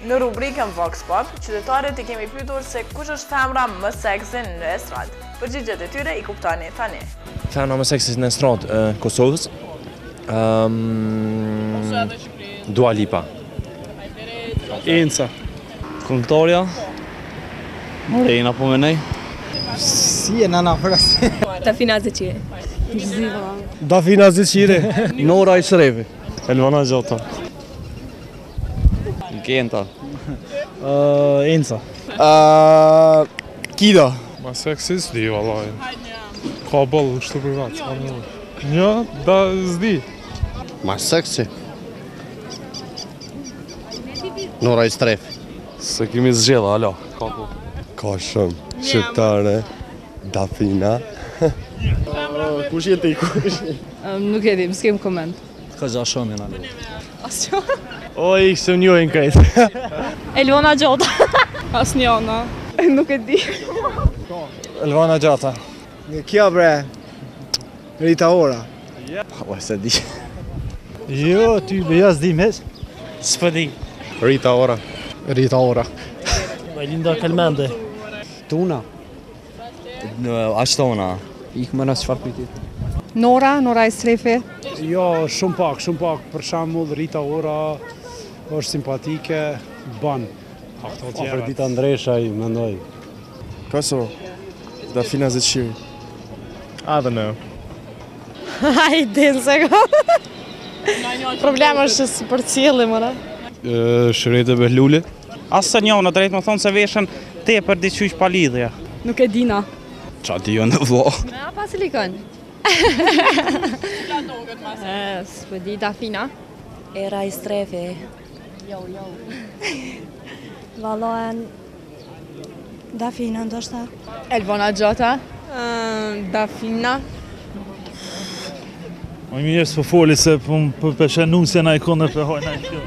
Në rubrikën Vox Pop, qytetarët I kemi pyetur se kush është femra më seksi në estradë. Përgjigjet e tyre I kuptoni tani. Femra më seksi në estradë Kosovës. Dua Lipa. Enca. Këngëtarja. Morena po menej. Si e nana frasi. Dafina Zeqiri. Dafina Zeqiri. Nora Isrevi. Elvana Gjata. Genta. Enca. Kida. Ma seksi s'di, vallaj. Ka bëllë kështu për vetë. Një, da s'di. Ma seksi. Nora Istrefi. Se kemi zgjedha, alo. Ka shumë. Shqiptare. Dafina. Kush jetë I kush? Nuk e dim, s'kem koment. Ka gja shumë jena. Asjo. O, I kështë njojnë krejtë. Elvona Gjota. Asnjona. Nuk e di. Elvana Gjata. Kja bre. Rita Ora. O, se di. Jo, ty beja s'dim heq. S'pë di. Rita Ora. Rita Ora. Linda Kalmende. Tuna. Ashtona. Ikë më nësë qëfar kujtit. Nora Istrefi. Jo, shumë pak. Për shembull Rita Ora është simpatike, ban. Ato tjera. Afrodita Andresha I mendoj. Kosovo. Dafina Zeqiri. I don't know. Hajde, se ka. Problemi është se si për cilë, mëra. Shërete Behluli. Asë një, në drejtë më thonë se veshën te për diqysh pa lidhja. Nuk e dina. Qa ti jo në vlo. A pa silikon. S'po di Dafina. Era Istrefi. Jo. Vallohen Dafina ndoshta. Elvona Gjota. Dafina. Më mirë s'po foli se për peshenu se na I kone për hojna I kjo.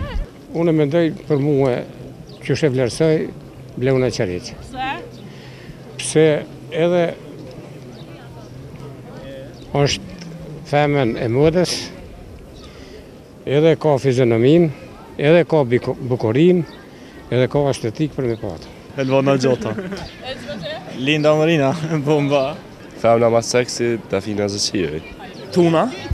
Unë mendoj për mua që shë vlerësoj Bleuna Qariq. Pse edhe është femen e modës, edhe ka fizionomin, edhe ka bukurin, edhe ka estetik për me patë. Elvana Gjata. Linda Marina. Bomba. Femna ma seksi Dafina Zeqiri. Tuna.